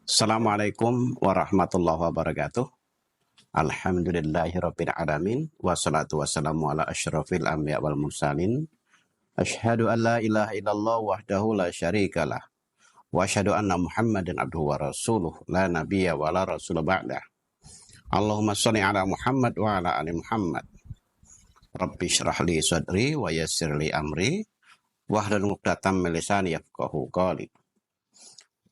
Assalamualaikum warahmatullahi wabarakatuh. Alhamdulillahirabbil alamin wassalatu wassalamu ala asyrafil anbiya wal mursalin. Asyhadu an la ilaha illallah wahdahu la syarikalah wa asyhadu anna Muhammadan abduhu wa rasuluh la nabiyya wa la rasul ba'dah. Allahumma shalli ala Muhammad wa ala ali Muhammad. Rabbi syrah li sadri wa yassir li amri wahlul 'uqdatam min lisani yafqahu qawli.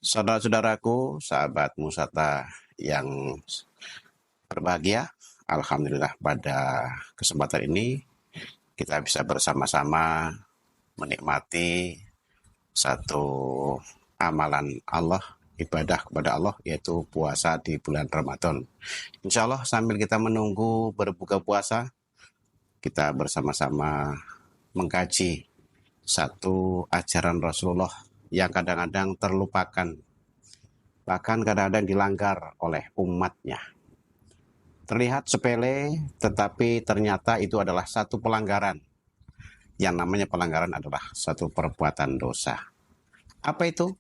Saudara-saudaraku, sahabat Musata yang berbahagia, alhamdulillah pada kesempatan ini kita bisa bersama-sama menikmati satu amalan Allah, ibadah kepada Allah, yaitu puasa di bulan Ramadan. Insya Allah sambil kita menunggu berbuka puasa, kita bersama-sama mengkaji satu ajaran Rasulullah yang kadang-kadang terlupakan, bahkan kadang-kadang dilanggar oleh umatnya. Terlihat sepele, tetapi ternyata itu adalah satu pelanggaran. Yang namanya pelanggaran adalah satu perbuatan dosa. Apa itu?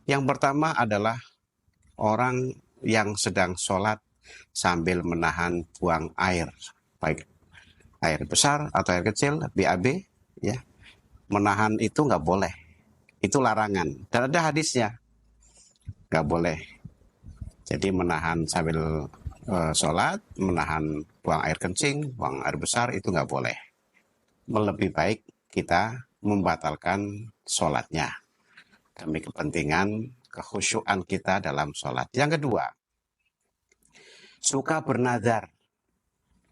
Yang pertama adalah orang yang sedang sholat sambil menahan buang air, baik air besar atau air kecil, BAB, ya. Menahan itu nggak boleh. Itu larangan. Dan ada hadisnya. Nggak boleh. Jadi menahan sambil sholat, menahan buang air kencing, buang air besar, itu nggak boleh. Lebih baik kita membatalkan sholatnya. Demi kepentingan kekhusyuan kita dalam sholat. Yang kedua, suka bernazar.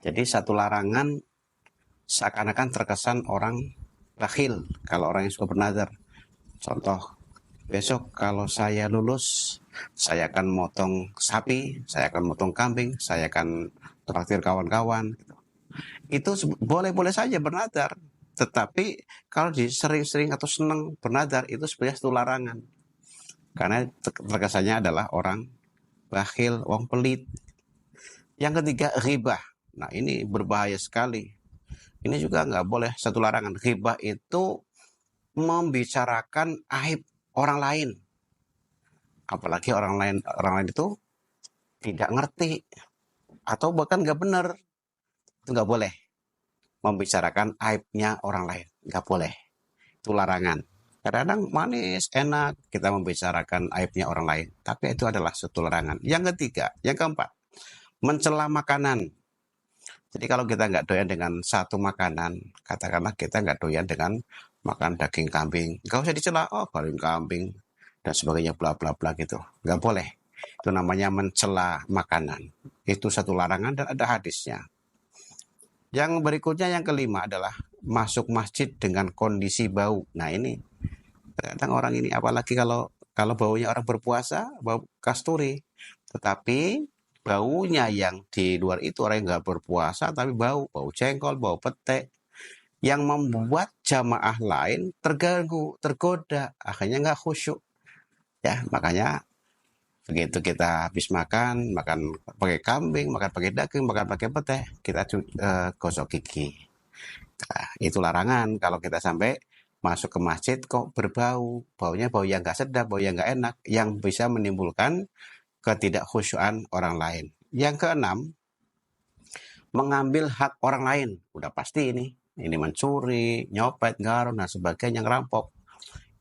Jadi satu larangan seakan-akan terkesan orang bakhil kalau orang yang suka bernazar. Contoh, besok kalau saya lulus, saya akan motong sapi, saya akan motong kambing, saya akan traktir kawan-kawan. Itu boleh-boleh saja bernazar. Tetapi kalau sering-sering atau senang bernazar, itu sebenarnya satu larangan. Karena terkesannya adalah orang bakhil, orang pelit. Yang ketiga, ghibah. Nah, ini berbahaya sekali. Ini juga nggak boleh, satu larangan. Ghibah itu membicarakan aib orang lain, apalagi orang lain itu tidak ngerti atau bahkan nggak benar, itu nggak boleh membicarakan aibnya orang lain, nggak boleh, itu larangan. Kadang-kadang manis enak kita membicarakan aibnya orang lain, tapi itu adalah satu larangan. Yang ketiga, yang keempat, mencela makanan. Jadi kalau kita nggak doyan dengan satu makanan, katakanlah kita nggak doyan dengan makan daging kambing, nggak usah dicela, oh daging kambing dan sebagainya, bla bla bla gitu, nggak boleh. Itu namanya mencela makanan. Itu satu larangan dan ada hadisnya. Yang berikutnya, yang kelima adalah masuk masjid dengan kondisi bau. Nah ini kadang orang ini, apalagi kalau baunya orang berpuasa, bau kasturi, tetapi baunya yang di luar itu orang yang nggak berpuasa tapi bau jengkol, bau pete, yang membuat jamaah lain terganggu, tergoda, akhirnya nggak khusyuk. Ya, makanya begitu kita habis makan pakai kambing, makan pakai daging, makan pakai pete, kita gosok gigi. Nah, itu larangan kalau kita sampai masuk ke masjid kok berbau, baunya bau yang nggak sedap, bau yang nggak enak, yang bisa menimbulkan ketidakkhusyuan orang lain. Yang keenam, mengambil hak orang lain. Udah pasti ini mencuri, nyopet, garong, dan sebagainya, ngerampok.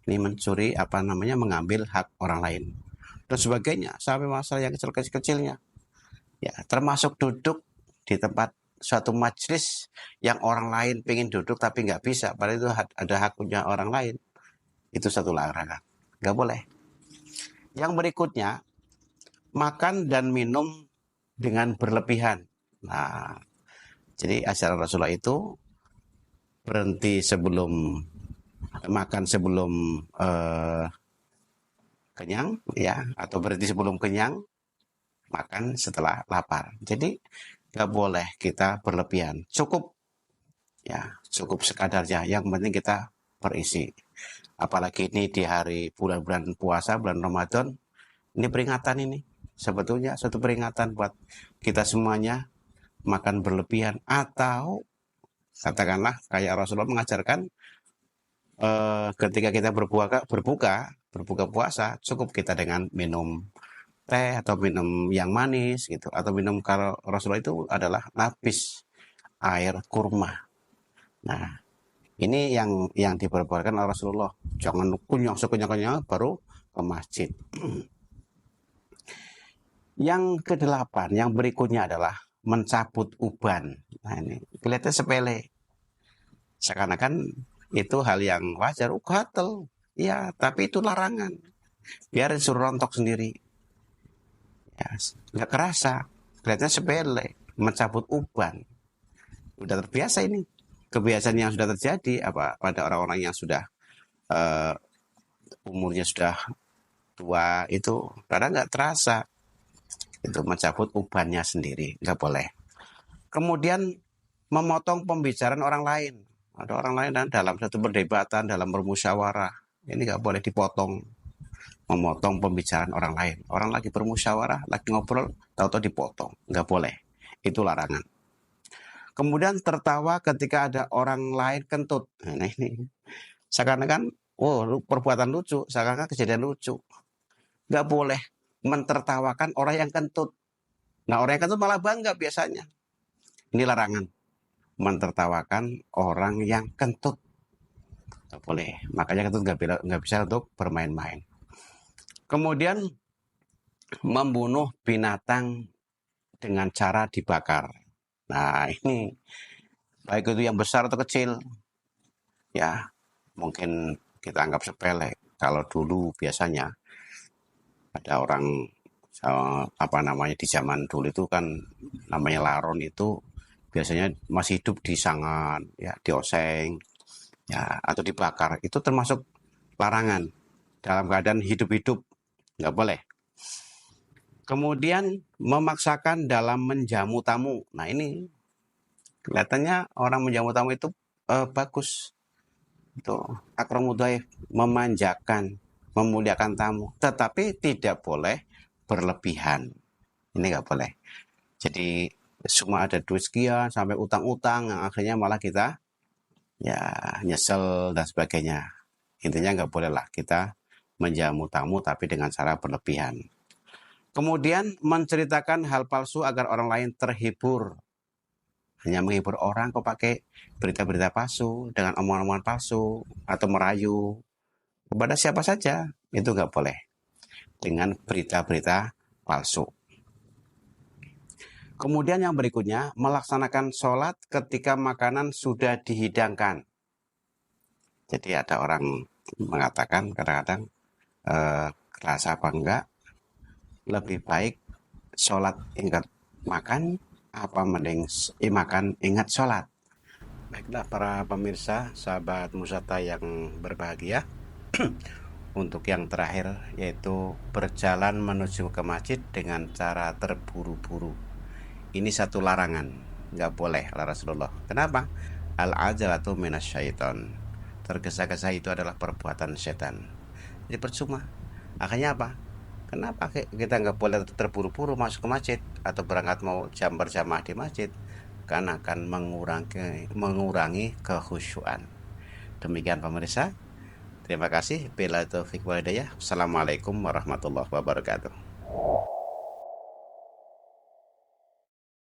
Ini mencuri, mengambil hak orang lain dan sebagainya, sampai masalah yang kecil-kecilnya. Ya, termasuk duduk di tempat suatu majelis yang orang lain pengen duduk tapi nggak bisa, padahal itu ada haknya orang lain. Itu satu larangan, nggak boleh. Yang berikutnya, makan dan minum dengan berlebihan. Nah, jadi ajaran Rasulullah itu berhenti sebelum makan, sebelum kenyang, ya, atau berhenti sebelum kenyang, makan setelah lapar. Jadi nggak boleh kita berlebihan. Cukup, ya, cukup sekadarnya. Yang penting kita berisi. Apalagi ini di hari bulan-bulan puasa, bulan Ramadan, ini peringatan ini. Sebetulnya suatu peringatan buat kita semuanya, makan berlebihan atau katakanlah kayak Rasulullah mengajarkan ketika kita berbuka puasa, cukup kita dengan minum teh atau minum yang manis gitu, atau minum, kalau Rasulullah itu adalah lapis air kurma. Nah, ini yang diperbolehkan oleh Rasulullah. Jangan kunyah sekunyah-kunyah baru ke masjid. Yang kedelapan, yang berikutnya adalah mencabut uban. Nah, ini kelihatan sepele. Seakan-akan itu hal yang wajar. Gatel. Ya, tapi itu larangan. Biar suruh rontok sendiri. Ya, nggak kerasa. Kelihatannya sepele. Mencabut uban. Udah terbiasa ini. Kebiasaan yang sudah terjadi pada orang-orang yang sudah umurnya sudah tua itu kadang nggak terasa. Itu mencabut ubannya sendiri, nggak boleh. Kemudian memotong pembicaraan orang lain. Ada orang lain dalam satu perdebatan, dalam bermusyawarah, ini nggak boleh dipotong. Memotong pembicaraan orang lain. Orang lagi bermusyawarah, lagi ngobrol, tahu-tahu dipotong, nggak boleh. Itu larangan. Kemudian tertawa ketika ada orang lain kentut. Nah ini seakan-akan, oh perbuatan lucu, seakan-akan kejadian lucu. Nggak boleh mentertawakan orang yang kentut. Nah, orang yang kentut malah bangga biasanya. Ini larangan. Mentertawakan orang yang kentut. Nggak boleh. Makanya kentut nggak bisa untuk bermain-main. Kemudian membunuh binatang dengan cara dibakar. Nah, ini baik itu yang besar atau kecil. Ya, mungkin kita anggap sepele. Kalau dulu biasanya ada orang di zaman dulu itu kan namanya laron itu biasanya masih hidup di sangan, ya dioseng, ya atau dibakar. Itu termasuk larangan dalam keadaan hidup-hidup, nggak boleh. Kemudian memaksakan dalam menjamu tamu. Nah ini kelihatannya orang menjamu tamu itu bagus. Itu akramud dhaif, memanjakan, memuliakan tamu. Tetapi tidak boleh berlebihan. Ini nggak boleh. Jadi semua ada duit sekian sampai utang-utang yang akhirnya malah kita ya nyesel dan sebagainya. Intinya nggak boleh lah kita menjamu tamu tapi dengan cara berlebihan. Kemudian menceritakan hal palsu agar orang lain terhibur. Hanya menghibur orang kok pakai berita-berita palsu dengan omongan-omongan palsu atau merayu kepada siapa saja, itu nggak boleh dengan berita-berita palsu. Kemudian yang berikutnya, melaksanakan sholat ketika makanan sudah dihidangkan. Jadi ada orang mengatakan kadang-kadang kerasa apa enggak, lebih baik sholat ingat makan, apa mending makan ingat sholat. Baiklah para pemirsa, sahabat Musata yang berbahagia. Untuk yang terakhir, yaitu berjalan menuju ke masjid dengan cara terburu-buru. Ini satu larangan, nggak boleh oleh Rasulullah. Kenapa? Al-ajalatu minasyaiton. Tergesa-gesa itu adalah perbuatan setan. Jadi percuma. Akhirnya apa? Kenapa kita nggak boleh terburu-buru masuk ke masjid atau berangkat mau berjamaah di masjid? Karena akan mengurangi kekhusyuan. Demikian pemirsa. Terima kasih. Bila taufiq wal hidayah. Assalamualaikum warahmatullahi wabarakatuh.